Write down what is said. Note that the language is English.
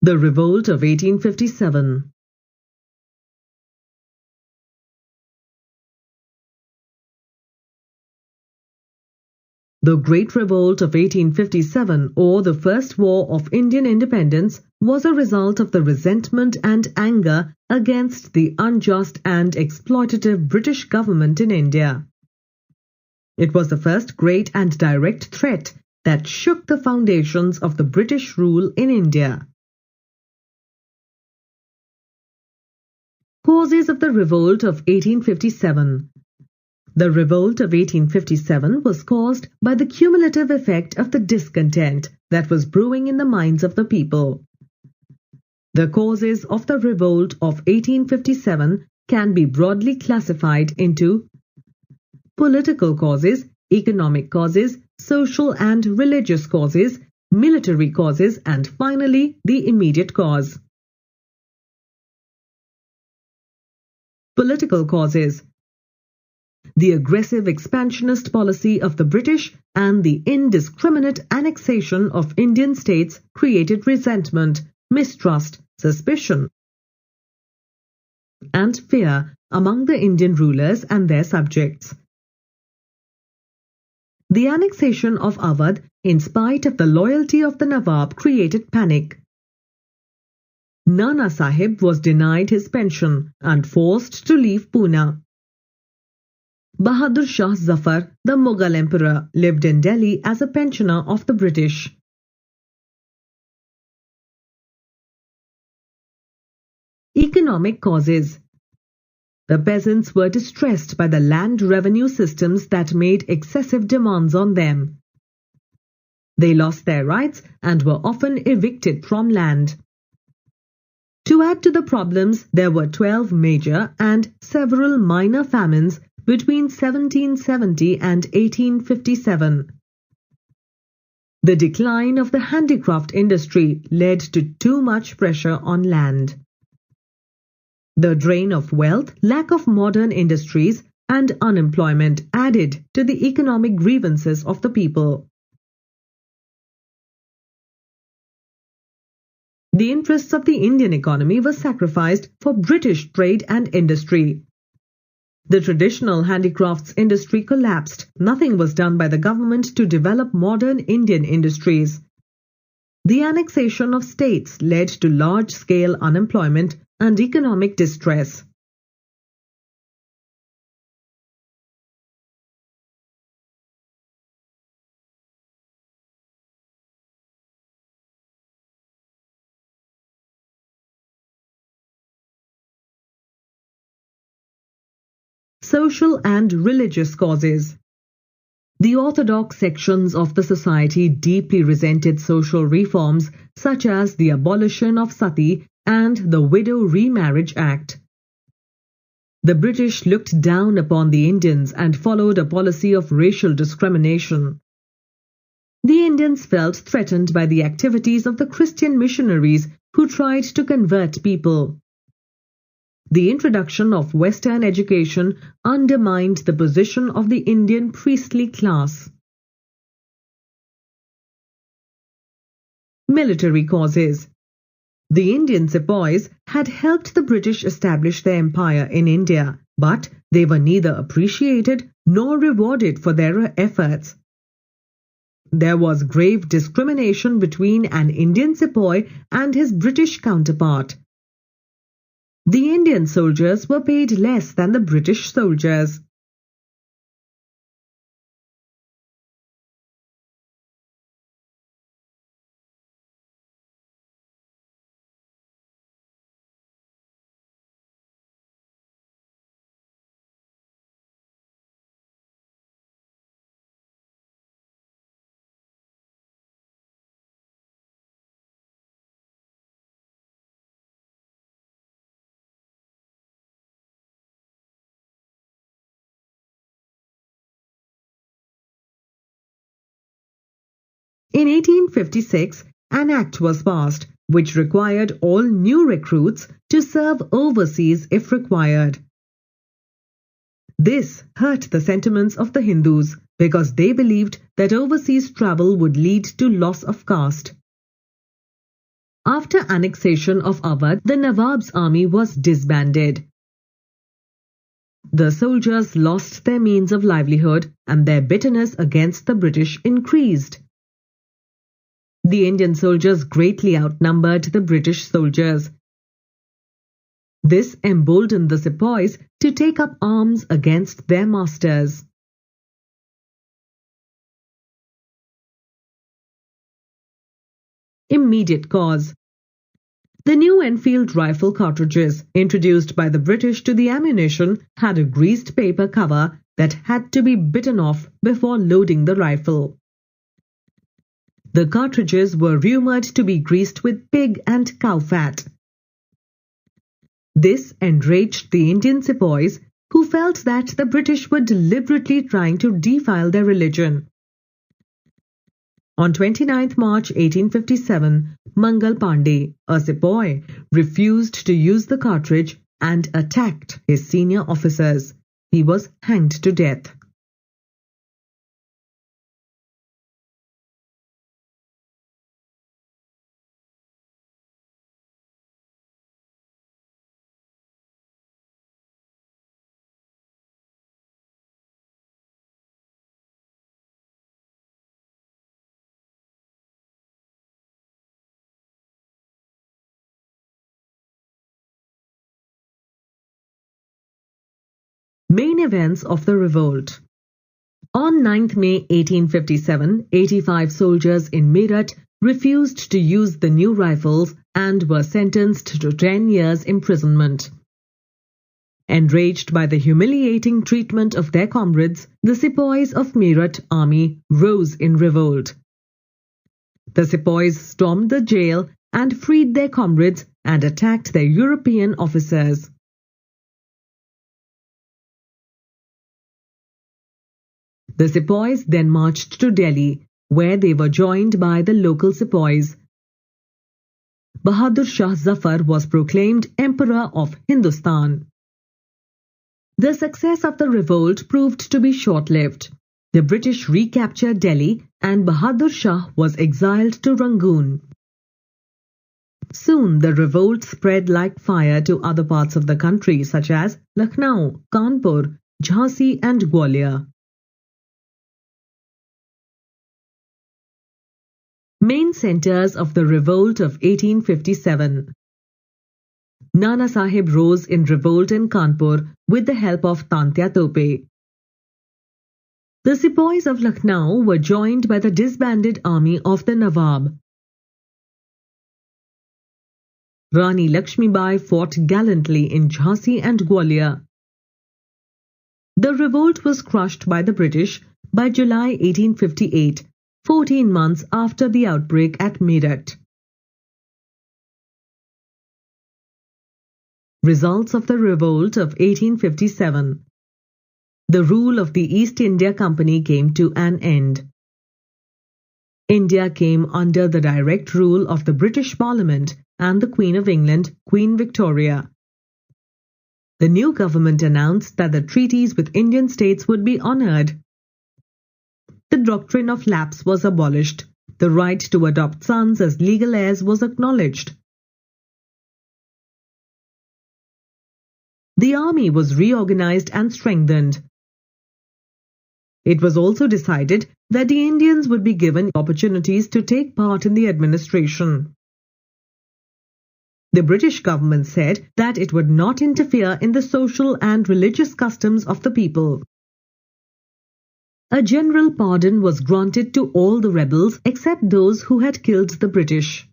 The Revolt of 1857. The Great Revolt of 1857, or the First War of Indian Independence, was a result of the resentment and anger against the unjust and exploitative British government in India. It was the first great and direct threat that shook the foundations of the British rule in India. Causes of the Revolt of 1857. The Revolt of 1857 was caused by the cumulative effect of the discontent that was brewing in the minds of the people. The causes of the Revolt of 1857 can be broadly classified into political causes, economic causes, social and religious causes, military causes, and finally the immediate cause. Political causes. The aggressive expansionist policy of the British and the indiscriminate annexation of Indian states created resentment, mistrust, suspicion, and fear among the Indian rulers and their subjects. The annexation of Awadh, in spite of the loyalty of the Nawab, created panic. Nana Sahib was denied his pension and forced to leave Pune. Bahadur Shah Zafar, the Mughal emperor, lived in Delhi as a pensioner of the British. Economic causes. The peasants were distressed by the land revenue systems that made excessive demands on them. They lost their rights and were often evicted from land. To add to the problems, there were 12 major and several minor famines between 1770 and 1857. The decline of the handicraft industry led to too much pressure on land. The drain of wealth, lack of modern industries, and unemployment added to the economic grievances of the people. The interests of the Indian economy were sacrificed for British trade and industry. The traditional handicrafts industry collapsed. Nothing was done by the government to develop modern Indian industries. The annexation of states led to large-scale unemployment and economic distress. Social and religious causes. The orthodox sections of the society deeply resented social reforms such as the abolition of sati and the Widow Remarriage Act. The British looked down upon the Indians and followed a policy of racial discrimination. The Indians felt threatened by the activities of the Christian missionaries who tried to convert people. The introduction of Western education undermined the position of the Indian priestly class. Military causes. The Indian sepoys had helped the British establish their empire in India, but they were neither appreciated nor rewarded for their efforts. There was grave discrimination between an Indian sepoy and his British counterpart. The Indian soldiers were paid less than the British soldiers. In 1856, an act was passed which required all new recruits to serve overseas if required. This hurt the sentiments of the Hindus because they believed that overseas travel would lead to loss of caste. After annexation of Awadh, the Nawab's army was disbanded. The soldiers lost their means of livelihood and their bitterness against the British increased. The Indian soldiers greatly outnumbered the British soldiers. This emboldened the sepoys to take up arms against their masters. Immediate cause. The new Enfield rifle cartridges introduced by the British to the ammunition had a greased paper cover that had to be bitten off before loading the rifle. The cartridges were rumoured to be greased with pig and cow fat. This enraged the Indian sepoys, who felt that the British were deliberately trying to defile their religion. On 29 March 1857, Mangal Pandey, a sepoy, refused to use the cartridge and attacked his senior officers. He was hanged to death. Main events of the revolt. On 9th May 1857, 85 soldiers in Meerut refused to use the new rifles and were sentenced to 10 years imprisonment. Enraged by the humiliating treatment of their comrades, the sepoys of Meerut army rose in revolt. The sepoys stormed the jail and freed their comrades and attacked their European officers. The sepoys then marched to Delhi, where they were joined by the local sepoys. Bahadur Shah Zafar was proclaimed Emperor of Hindustan. The success of the revolt proved to be short-lived. The British recaptured Delhi and Bahadur Shah was exiled to Rangoon. Soon the revolt spread like fire to other parts of the country such as Lucknow, Kanpur, Jhansi and Gwalior. Main centres of the revolt of 1857. Nana Sahib rose in revolt in Kanpur with the help of Tantya Tope. The sepoys of Lucknow were joined by the disbanded army of the Nawab. Rani Lakshmibai fought gallantly in Jhansi and Gwalior. The revolt was crushed by the British by July 1858. 14 months after the outbreak at Meerut. Results of the revolt of 1857. The rule of the East India Company came to an end. India came under the direct rule of the British Parliament and the Queen of England, Queen Victoria. The new government announced that the treaties with Indian states would be honoured. The doctrine of lapse was abolished. The right to adopt sons as legal heirs was acknowledged. The army was reorganized and strengthened. It was also decided that the Indians would be given opportunities to take part in the administration. The British government said that it would not interfere in the social and religious customs of the people. A general pardon was granted to all the rebels except those who had killed the British.